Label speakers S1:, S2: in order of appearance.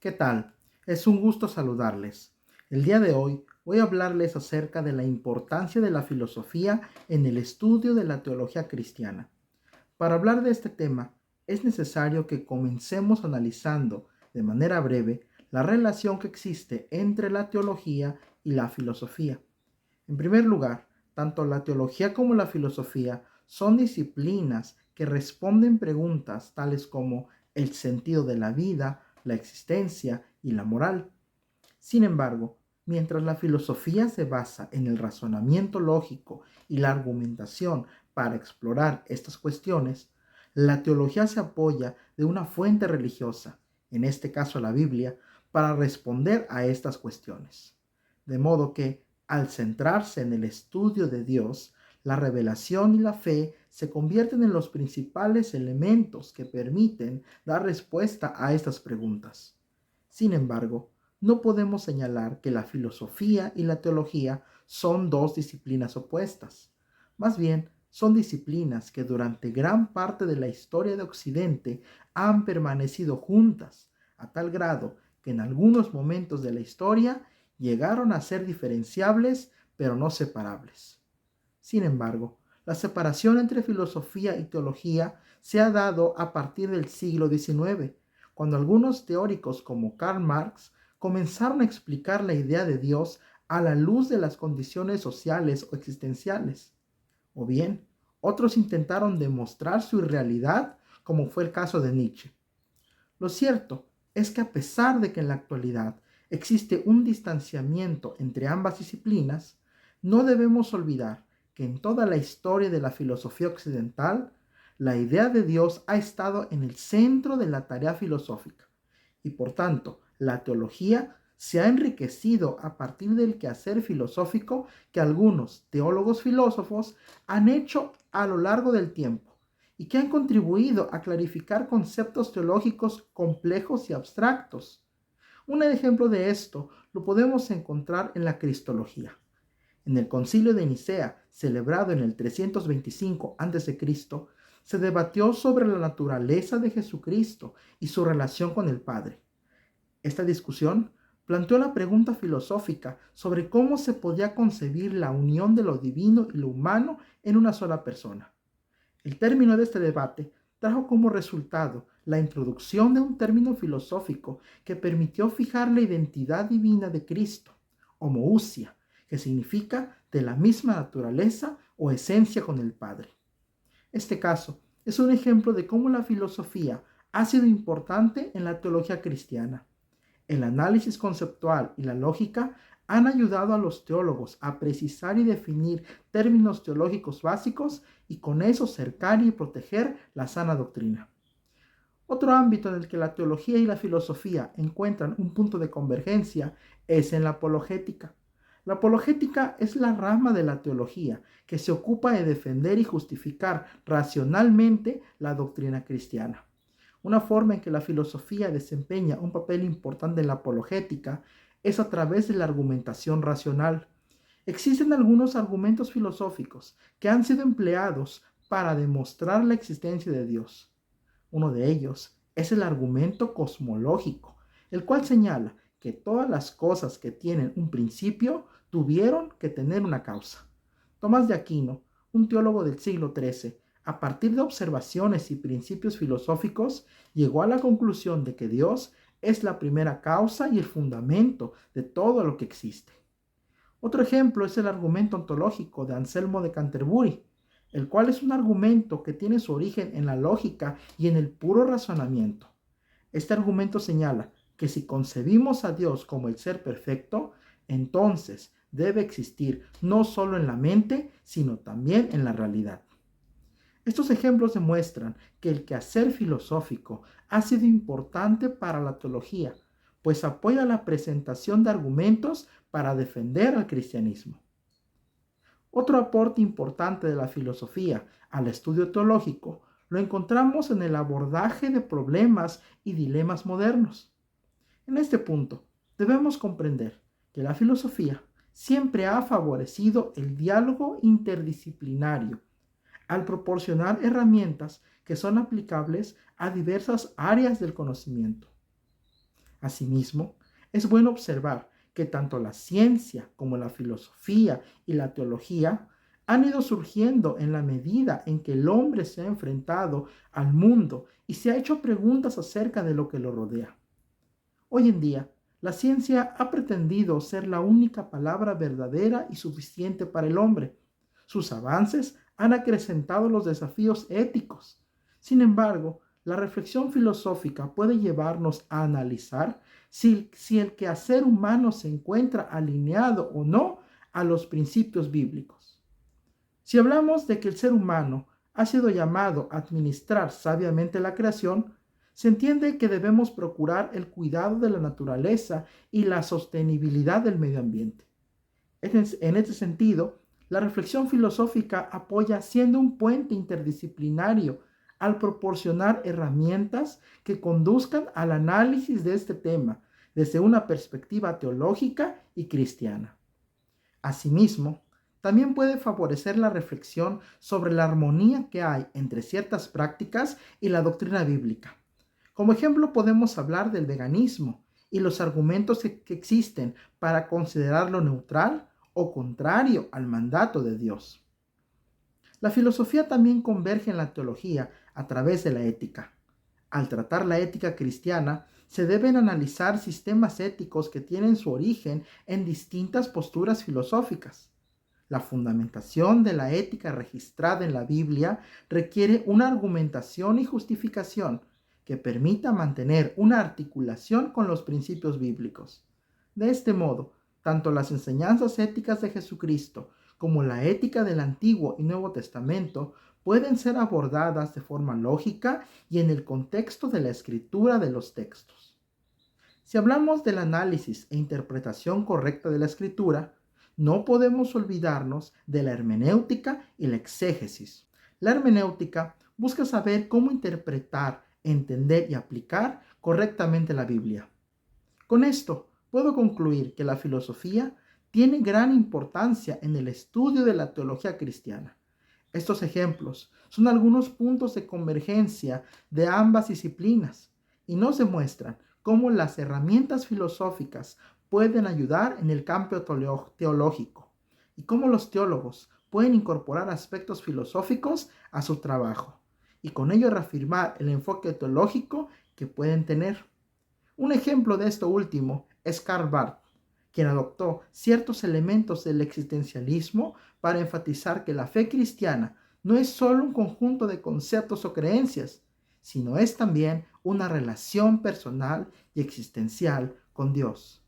S1: ¿Qué tal? Es un gusto saludarles. El día de hoy voy a hablarles acerca de la importancia de la filosofía en el estudio de la teología cristiana. Para hablar de este tema, es necesario que comencemos analizando de manera breve la relación que existe entre la teología y la filosofía. En primer lugar, tanto la teología como la filosofía son disciplinas que responden preguntas tales como el sentido de la vida, la existencia y la moral. Sin embargo, mientras la filosofía se basa en el razonamiento lógico y la argumentación para explorar estas cuestiones, la teología se apoya de una fuente religiosa, en este caso la Biblia, para responder a estas cuestiones. De modo que, al centrarse en el estudio de Dios, la revelación y la fe se convierten en los principales elementos que permiten dar respuesta a estas preguntas. Sin embargo, no podemos señalar que la filosofía y la teología son dos disciplinas opuestas. Más bien, son disciplinas que durante gran parte de la historia de Occidente han permanecido juntas, a tal grado que en algunos momentos de la historia llegaron a ser diferenciables, pero no separables. Sin embargo, la separación entre filosofía y teología se ha dado a partir del siglo XIX, cuando algunos teóricos como Karl Marx comenzaron a explicar la idea de Dios a la luz de las condiciones sociales o existenciales. O bien, otros intentaron demostrar su irrealidad, como fue el caso de Nietzsche. Lo cierto es que a pesar de que en la actualidad existe un distanciamiento entre ambas disciplinas, no debemos olvidar que en toda la historia de la filosofía occidental, la idea de Dios ha estado en el centro de la tarea filosófica y por tanto la teología se ha enriquecido a partir del quehacer filosófico que algunos teólogos filósofos han hecho a lo largo del tiempo y que han contribuido a clarificar conceptos teológicos complejos y abstractos. Un ejemplo de esto lo podemos encontrar en la cristología. En el Concilio de Nicea, celebrado en el 325 a.C., se debatió sobre la naturaleza de Jesucristo y su relación con el Padre. Esta discusión planteó la pregunta filosófica sobre cómo se podía concebir la unión de lo divino y lo humano en una sola persona. El término de este debate trajo como resultado la introducción de un término filosófico que permitió fijar la identidad divina de Cristo, homoousia, que significa de la misma naturaleza o esencia con el Padre. Este caso es un ejemplo de cómo la filosofía ha sido importante en la teología cristiana. El análisis conceptual y la lógica han ayudado a los teólogos a precisar y definir términos teológicos básicos y con eso cercar y proteger la sana doctrina. Otro ámbito en el que la teología y la filosofía encuentran un punto de convergencia es en la apologética. La apologética es la rama de la teología que se ocupa de defender y justificar racionalmente la doctrina cristiana. Una forma en que la filosofía desempeña un papel importante en la apologética es a través de la argumentación racional. Existen algunos argumentos filosóficos que han sido empleados para demostrar la existencia de Dios. Uno de ellos es el argumento cosmológico, el cual señala que todas las cosas que tienen un principio tuvieron que tener una causa. Tomás de Aquino, un teólogo del siglo XIII, a partir de observaciones y principios filosóficos, llegó a la conclusión de que Dios es la primera causa y el fundamento de todo lo que existe. Otro ejemplo es el argumento ontológico de Anselmo de Canterbury, el cual es un argumento que tiene su origen en la lógica y en el puro razonamiento. Este argumento señala que si concebimos a Dios como el ser perfecto, entonces debe existir no solo en la mente, sino también en la realidad. Estos ejemplos demuestran que el quehacer filosófico ha sido importante para la teología, pues apoya la presentación de argumentos para defender al cristianismo. Otro aporte importante de la filosofía al estudio teológico lo encontramos en el abordaje de problemas y dilemas modernos. En este punto, debemos comprender que la filosofía siempre ha favorecido el diálogo interdisciplinario al proporcionar herramientas que son aplicables a diversas áreas del conocimiento. Asimismo, es bueno observar que tanto la ciencia como la filosofía y la teología han ido surgiendo en la medida en que el hombre se ha enfrentado al mundo y se ha hecho preguntas acerca de lo que lo rodea. Hoy en día, la ciencia ha pretendido ser la única palabra verdadera y suficiente para el hombre. Sus avances han acrecentado los desafíos éticos. Sin embargo, la reflexión filosófica puede llevarnos a analizar si el quehacer humano se encuentra alineado o no a los principios bíblicos. Si hablamos de que el ser humano ha sido llamado a administrar sabiamente la creación, se entiende que debemos procurar el cuidado de la naturaleza y la sostenibilidad del medio ambiente. En este sentido, la reflexión filosófica apoya siendo un puente interdisciplinario al proporcionar herramientas que conduzcan al análisis de este tema desde una perspectiva teológica y cristiana. Asimismo, también puede favorecer la reflexión sobre la armonía que hay entre ciertas prácticas y la doctrina bíblica. Como ejemplo, podemos hablar del veganismo y los argumentos que existen para considerarlo neutral o contrario al mandato de Dios. La filosofía también converge en la teología a través de la ética. Al tratar la ética cristiana, se deben analizar sistemas éticos que tienen su origen en distintas posturas filosóficas. La fundamentación de la ética registrada en la Biblia requiere una argumentación y justificación que permita mantener una articulación con los principios bíblicos. De este modo, tanto las enseñanzas éticas de Jesucristo como la ética del Antiguo y Nuevo Testamento pueden ser abordadas de forma lógica y en el contexto de la escritura de los textos. Si hablamos del análisis e interpretación correcta de la escritura, no podemos olvidarnos de la hermenéutica y la exégesis. La hermenéutica busca saber cómo interpretar, entender y aplicar correctamente la Biblia. Con esto, puedo concluir que la filosofía tiene gran importancia en el estudio de la teología cristiana. Estos ejemplos son algunos puntos de convergencia de ambas disciplinas y nos demuestran cómo las herramientas filosóficas pueden ayudar en el campo teológico y cómo los teólogos pueden incorporar aspectos filosóficos a su trabajo y con ello reafirmar el enfoque teológico que pueden tener. Un ejemplo de esto último es Karl Barth, quien adoptó ciertos elementos del existencialismo para enfatizar que la fe cristiana no es solo un conjunto de conceptos o creencias, sino es también una relación personal y existencial con Dios.